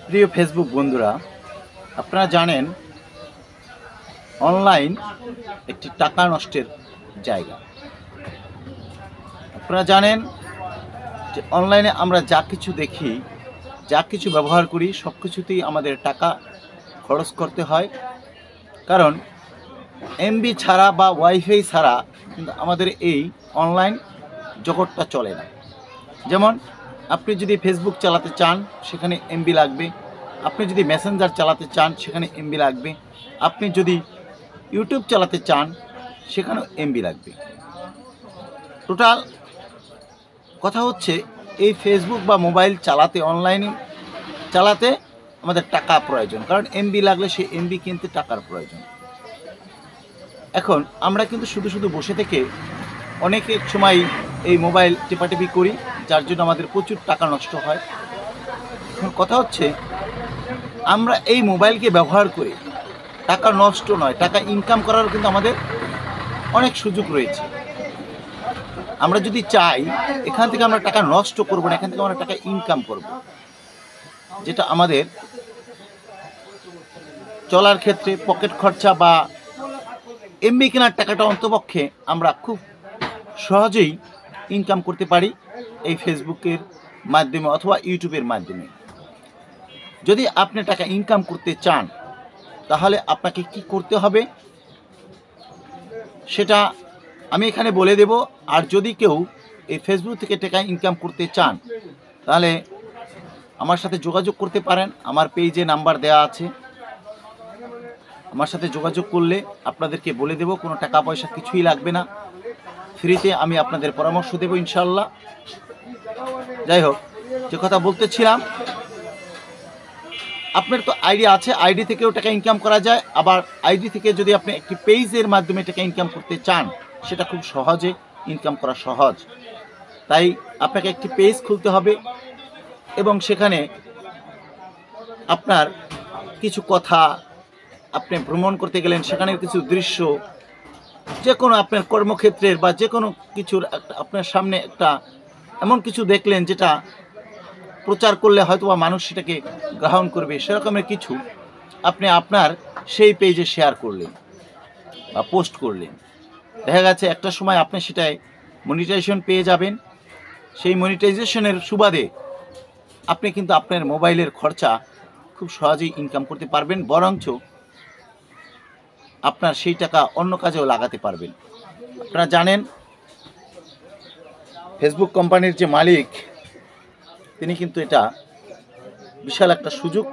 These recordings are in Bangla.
প্রিয় ফেসবুক বন্ধুরা, আপনারা জানেন অনলাইন একটি টাকা নষ্টের জায়গা। আপনারা জানেন যে অনলাইনে আমরা যা কিছু দেখি, যা কিছু ব্যবহার করি, সব কিছুতেই আমাদের টাকা খরচ করতে হয়। কারণ এমবি ছাড়া বা ওয়াইফাই ছাড়া কিন্তু আমাদের এই অনলাইন জগৎটা চলে না। যেমন আপনি যদি ফেসবুক চালাতে চান, সেখানে এমবি লাগবে। আপনি যদি মেসেঞ্জার চালাতে চান, সেখানে এমবি লাগবে। আপনি যদি ইউটিউব চালাতে চান, সেখানেও এমবি লাগবে। টোটাল কথা হচ্ছে, এই ফেসবুক বা মোবাইল চালাতে, অনলাইনে চালাতে আমাদের টাকা প্রয়োজন। কারণ এমবি লাগলে সেই এমবি কিনতে টাকার প্রয়োজন। এখন আমরা কিন্তু শুধু বসে থেকে অনেকের সময় এই মোবাইল টেপাটেপি করি, যার জন্য আমাদের প্রচুর টাকা নষ্ট হয়। এখন কথা হচ্ছে, আমরা এই মোবাইলকে ব্যবহার করে টাকা নষ্ট নয়, টাকা ইনকাম করার কিন্তু আমাদের অনেক সুযোগ রয়েছে। আমরা যদি চাই, এখান থেকে আমরা টাকা নষ্ট করব না, এখান থেকে আমরা টাকা ইনকাম করব, যেটা আমাদের চলার ক্ষেত্রে পকেট খরচা বা এমবি কেনার টাকাটা অন্তপক্ষে আমরা খুব সহজেই ইনকাম করতে পারি এই ফেসবুকের মাধ্যমে অথবা ইউটিউবের মাধ্যমে। যদি আপনি টাকা ইনকাম করতে চান, তাহলে আপনাকে কি করতে হবে সেটা আমি এখানে বলে দেব। আর যদি কেউ এই ফেসবুক থেকে টাকা ইনকাম করতে চান, তাহলে আমার সাথে যোগাযোগ করতে পারেন। আমার পেজে নাম্বার দেওয়া আছে, আমার সাথে যোগাযোগ করলে আপনাদেরকে বলে দেব। কোনো টাকা পয়সা কিছুই লাগবে না, ফ্রিতে আমি আপনাদের পরামর্শ দেব ইনশাল্লাহ। যাই হোক, যে কথা বলতেছিলাম, আপনার তো আইডি আছে, আইডি থেকেও টাকা ইনকাম করা যায়। আবার আইডি থেকে যদি আপনি একটি পেজের মাধ্যমে টাকা ইনকাম করতে চান, সেটা খুব সহজে ইনকাম করা সহজ। তাই আপনাকে একটি পেজ খুলতে হবে এবং সেখানে আপনার কিছু কথা, আপনি ভ্রমণ করতে গেলেন, সেখানের কিছু দৃশ্য, যে কোনো আপনার কর্মক্ষেত্রের বা যে কোনো কিছুর আপনার সামনে একটা এমন কিছু দেখলেন যেটা প্রচার করলে হয়তো বা মানুষ সেটাকে গ্রহণ করবে, সেরকমের কিছু আপনি আপনার সেই পেজে শেয়ার করলেন বা পোস্ট করলেন। দেখা গেছে একটা সময় আপনি সেটায় মনিটাইজেশন পেয়ে যাবেন। সেই মনিটাইজেশনের সুবাদে আপনি কিন্তু আপনার মোবাইলের খরচা খুব সহজেই ইনকাম করতে পারবেন, বরঞ্চ আপনার সেই টাকা অন্য কাজেও লাগাতে পারবেন। আপনারা জানেন ফেসবুক কোম্পানির যে মালিক, তিনি কিন্তু এটা বিশাল একটা সুযোগ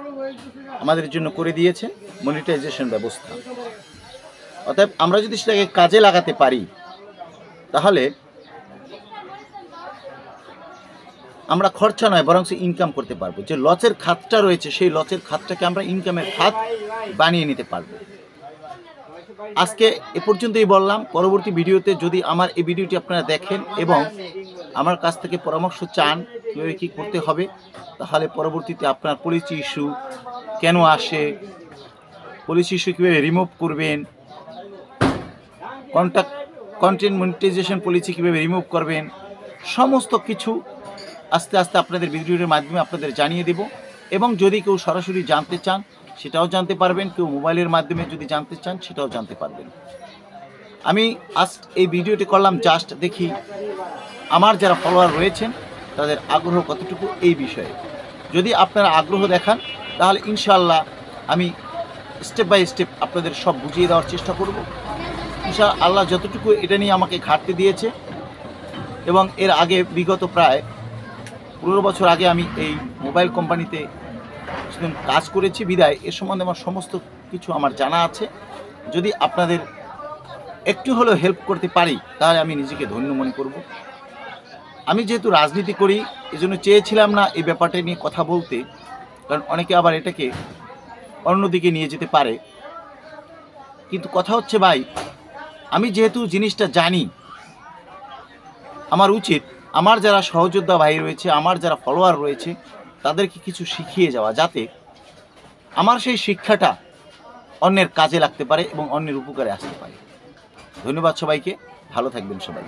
আমাদের জন্য করে দিয়েছেন, মনিটাইজেশন ব্যবস্থা। অতএব আমরা যদি সেটাকে কাজে লাগাতে পারি, তাহলে আমরা খরচা নয় বরং ইনকাম করতে পারবো। যে লসের খাতটা রয়েছে, সেই লসের খাতটাকে আমরা ইনকামের খাত বানিয়ে নিতে পারবো। আজকে এ পর্যন্তই বললাম। পরবর্তী ভিডিওতে যদি আমার এই ভিডিওটি আপনারা দেখেন এবং আমার কাছ থেকে পরামর্শ চান কীভাবে কী করতে হবে, তাহলে পরবর্তীতে আপনার পলিসি ইস্যু কেন আসে, পলিসি ইস্যু কীভাবে রিমুভ করবেন, কন্টেন্ট মনিটাইজেশন পলিসি কীভাবে রিমুভ করবেন, সমস্ত কিছু আস্তে আস্তে আপনাদের ভিডিওর মাধ্যমে আপনাদের জানিয়ে দেব। এবং যদি কেউ সরাসরি জানতে চান, সেটাও জানতে পারবেন। কেউ মোবাইলের মাধ্যমে যদি জানতে চান, সেটাও জানতে পারবেন। আমি আজ এই ভিডিওটি করলাম জাস্ট দেখি আমার যারা ফলোয়ার রয়েছেন তাদের আগ্রহ কতটুকু এই বিষয়ে। যদি আপনারা আগ্রহ দেখান, তাহলে ইনশাআল্লাহ আমি স্টেপ বাই স্টেপ আপনাদের সব বুঝিয়ে দেওয়ার চেষ্টা করব। ইনশাআল্লাহ যতটুকু এটা নিয়ে আমাকে ঘাটতি দিয়েছে, এবং এর আগে বিগত প্রায় 15 বছর আগে আমি এই মোবাইল কোম্পানিতে কাজ করেছি বিদায় এর সম্বন্ধে আমার সমস্ত কিছু আমার জানা আছে। যদি আপনাদের একটু হলেও হেল্প করতে পারি, তাহলে আমি নিজেকে ধন্য মনে করব। আমি যেহেতু রাজনীতি করি, এজন্য চেয়েছিলাম না এই ব্যাপারটা নিয়ে কথা বলতে, কারণ অনেকে আবার এটাকে অন্যদিকে নিয়ে যেতে পারে। কিন্তু কথা হচ্ছে ভাই, আমি যেহেতু জিনিসটা জানি, আমার উচিত আমার যারা সহযোদ্ধা ভাই রয়েছে, আমার যারা ফলোয়ার রয়েছে, তাদেরকে কিছু শিখিয়ে যাওয়া, যাতে আমার সেই শিক্ষাটা অন্যের কাজে লাগতে পারে এবং অন্যের উপকারে আসতে পারে। ধন্যবাদ সবাইকে, ভালো থাকবেন সবাই।